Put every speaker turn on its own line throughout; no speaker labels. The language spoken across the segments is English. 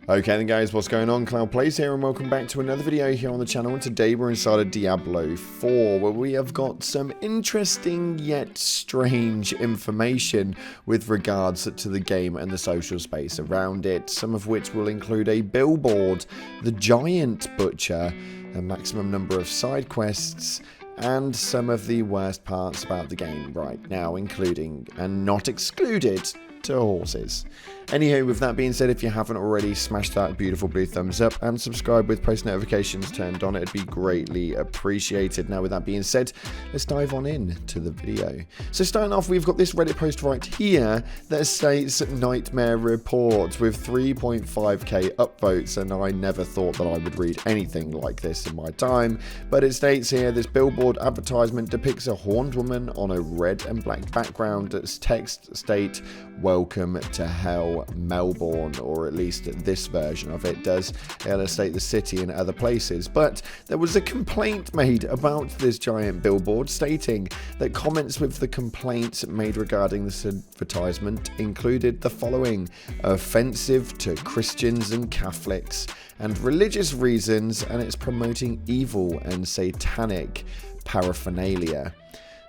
Okay then guys, what's going on? Cloud Plays here and welcome back to another video here on the channel, and today we're inside of Diablo 4 where we have got some interesting yet strange information with regards to the game and the social space around it, some of which will include a billboard, the giant butcher, a maximum number of side quests, and some of the worst parts about the game right now, including and not excluded to horses. Anywho, with that being said, if you haven't already, smash that beautiful blue thumbs up and subscribe with post notifications turned on. It'd be greatly appreciated. Now, with that being said, let's dive on in to the video. So starting off, we've got this Reddit post right here that states Nightmare Report with 3.5k upvotes, and I never thought that I would read anything like this in my time, but it states here, this billboard advertisement depicts a horned woman on a red and black background. Its text state, "Welcome to Hell, Melbourne," or at least this version of it does illustrate the city and other places. But there was a complaint made about this giant billboard stating that comments with the complaints made regarding this advertisement included the following: offensive to Christians and Catholics and religious reasons, and it's promoting evil and satanic paraphernalia.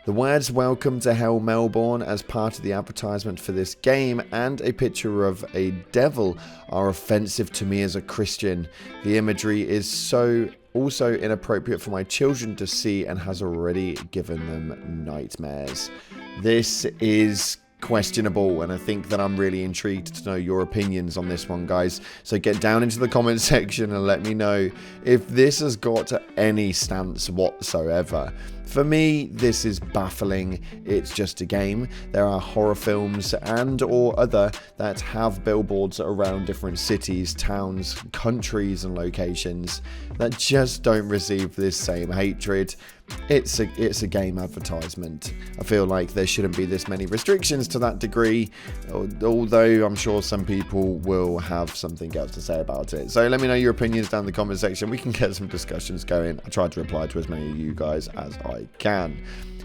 The words "Welcome to Hell, Melbourne" as part of the advertisement for this game and a picture of a devil are offensive to me as a Christian. The imagery is also inappropriate for my children to see and has already given them nightmares. This is questionable, and I think that I'm really intrigued to know your opinions on this one, guys. So get down into the comment section and let me know if this has got any stance whatsoever. For me, this is baffling. It's just a game. There are horror films and or other that have billboards around different cities, towns, countries and locations that just don't receive this same hatred. It's a game advertisement. I feel like there shouldn't be this many restrictions to that degree, although I'm sure some people will have something else to say about it. So let me know your opinions down in the comment section. We can get some discussions going. I try to reply to as many of you guys as I can.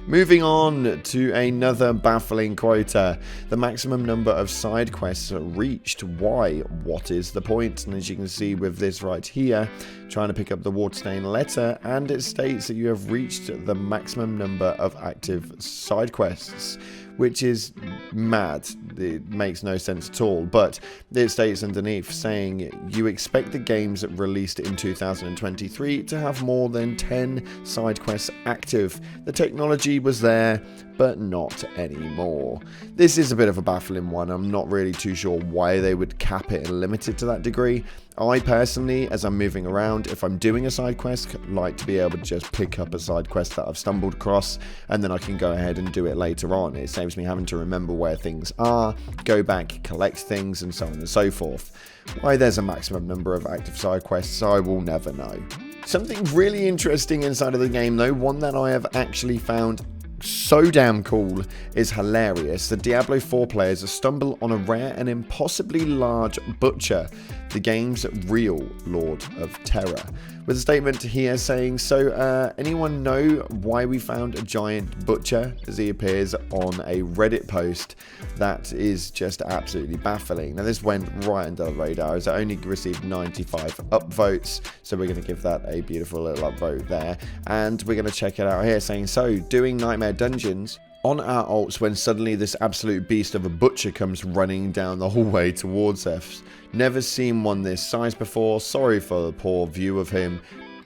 Moving on to another baffling quota. The maximum number of side quests reached. Why? What is the point? And as you can see with this right here, trying to pick up the Waterstein letter, and it states that you have reached the maximum number of active side quests, which is mad. It makes no sense at all, but it states underneath saying you expect the games released in 2023 to have more than 10 side quests active. The technology was there, but not anymore. This is a bit of a baffling one. I'm not really too sure why they would cap it and limit it to that degree. I personally, as I'm moving around, if I'm doing a side quest, like to be able to just pick up a side quest that I've stumbled across, and then I can go ahead and do it later on. It saves me having to remember where things are, go back, collect things, and so on and so forth. Why there's a maximum number of active side quests, I will never know. Something really interesting inside of the game though, one that I have actually found so damn cool, is hilarious. The Diablo 4 players stumble on a rare and impossibly large butcher, the game's real Lord of Terror. With a statement here saying, so anyone know why we found a giant butcher? As he appears on a Reddit post that is just absolutely baffling. Now this went right under the radar as it only received 95 upvotes, so we're going to give that a beautiful little upvote there, and we're going to check it out here saying, so doing Nightmare Dungeons on our alts when suddenly this absolute beast of a butcher comes running down the hallway towards us. Never seen one this size before. Sorry for the poor view of him.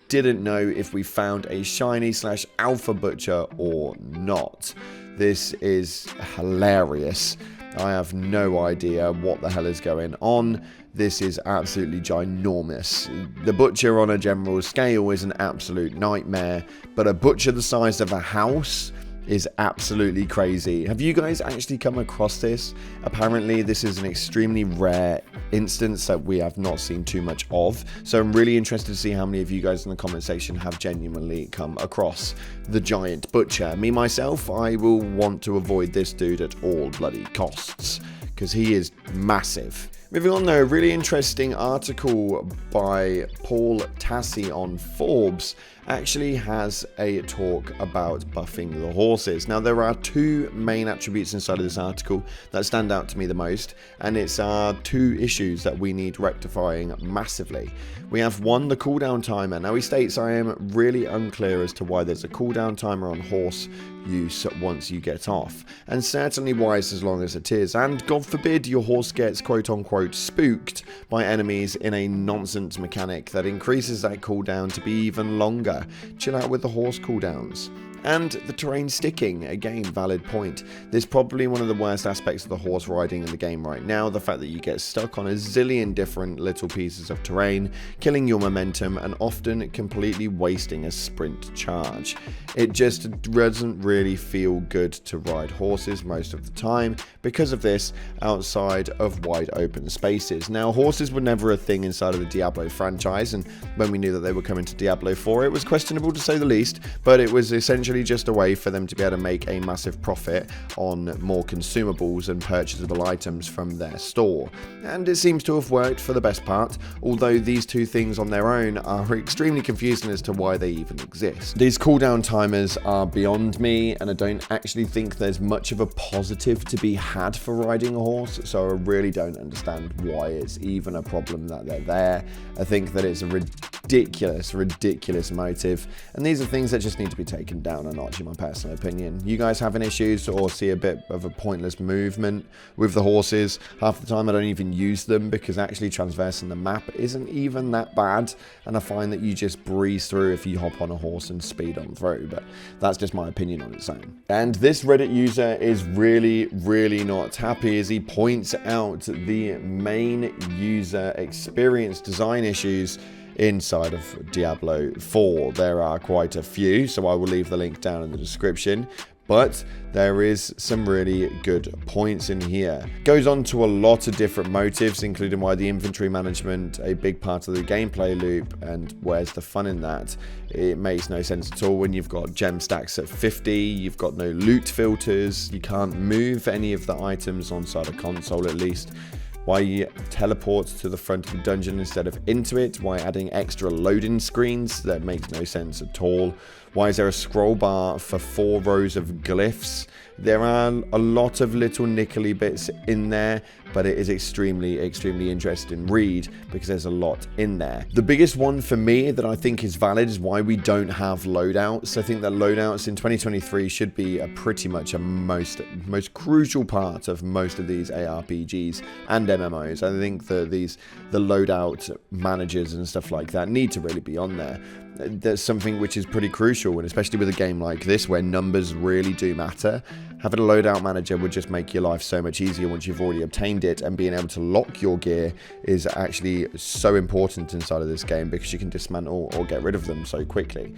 Didn't know if we found a shiny / alpha butcher or not. This is hilarious. I have no idea what the hell is going on. This is absolutely ginormous. The butcher on a general scale is an absolute nightmare, but a butcher the size of a house is absolutely crazy. Have you guys actually come across this? Apparently this is an extremely rare instance that we have not seen too much of, so I'm really interested to see how many of you guys in the comment section have genuinely come across the giant butcher. Me myself, I will want to avoid this dude at all bloody costs because he is massive. Moving on though, a really interesting article by Paul Tassi on Forbes actually has a talk about buffing the horses. Now there are two main attributes inside of this article that stand out to me the most, and it's two issues that we need rectifying massively. We have one, the cooldown timer. Now he states, I am really unclear as to why there's a cooldown timer on horse use once you get off, and certainly why it's as long as it is, and God forbid your horse gets quote unquote spooked by enemies in a nonsense mechanic that increases that cooldown to be even longer. Chill out with the horse cooldowns. And the terrain sticking, again, valid point. This is probably one of the worst aspects of the horse riding in the game right now, the fact that you get stuck on a zillion different little pieces of terrain, killing your momentum and often completely wasting a sprint charge. It just doesn't really feel good to ride horses most of the time because of this outside of wide open spaces. Now, horses were never a thing inside of the Diablo franchise, and when we knew that they were coming to Diablo 4, it was questionable to say the least, but it was essentially just a way for them to be able to make a massive profit on more consumables and purchasable items from their store. And it seems to have worked for the best part, although these two things on their own are extremely confusing as to why they even exist. These cooldown timers are beyond me, and I don't actually think there's much of a positive to be had for riding a horse, so I really don't understand why it's even a problem that they're there. I think that it's a ridiculous motive, and these are things that just need to be taken down a notch in my personal opinion. You guys having issues or see a bit of a pointless movement with the horses? Half the time I don't even use them because actually transversing the map isn't even that bad, and I find that you just breeze through if you hop on a horse and speed on through, but that's just my opinion on its own. And this Reddit user is really not happy as he points out the main user experience design issues inside of Diablo 4. There are quite a few, so I will leave the link down in the description, but there is some really good points in here. Goes on to a lot of different motives, including why the inventory management a big part of the gameplay loop, and where's the fun in that? It makes no sense at all when you've got gem stacks at 50, you've got no loot filters, you can't move any of the items on side a console at least. Why you teleport to the front of the dungeon instead of into it? Why adding extra loading screens? That makes no sense at all. Why is there a scroll bar for 4 rows of glyphs? There are a lot of little nickely bits in there, but it is extremely interesting read because there's a lot in there. The biggest one for me that I think is valid is why we don't have loadouts. I think that loadouts in 2023 should be pretty much a most crucial part of most of these ARPGs and MMOs. I think that the loadout managers and stuff like that need to really be on there. There's something which is pretty crucial, and especially with a game like this where numbers really do matter. Having a loadout manager would just make your life so much easier once you've already obtained it, and being able to lock your gear is actually so important inside of this game because you can dismantle or get rid of them so quickly.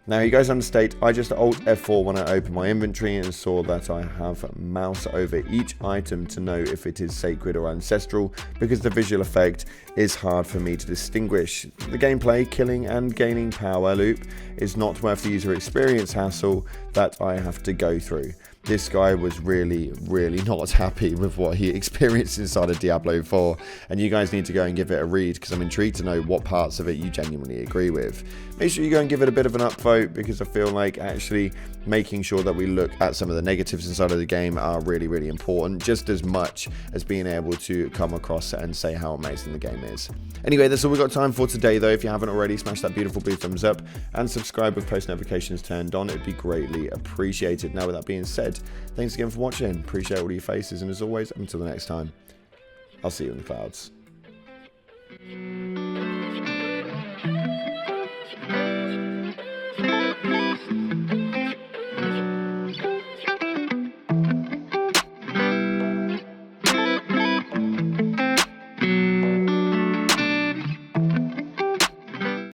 Now, you guys understate, I just Alt F4 when I open my inventory and saw that I have mouse over each item to know if it is sacred or ancestral, because the visual effect is hard for me to distinguish. The gameplay, killing and gaining power loop is not worth the user experience hassle that I have to go through. This guy was really not happy with what he experienced inside of Diablo 4, and you guys need to go and give it a read because I'm intrigued to know what parts of it you genuinely agree with. Make sure you go and give it a bit of an upvote because I feel like actually making sure that we look at some of the negatives inside of the game are really important, just as much as being able to come across and say how amazing the game is. Anyway, that's all we've got time for today though. If you haven't already, smash that beautiful blue thumbs up and subscribe with post notifications turned on. It'd be greatly appreciated. Now, with that being said, thanks again for watching. Appreciate all your faces, and as always, until the next time, I'll see you in the clouds.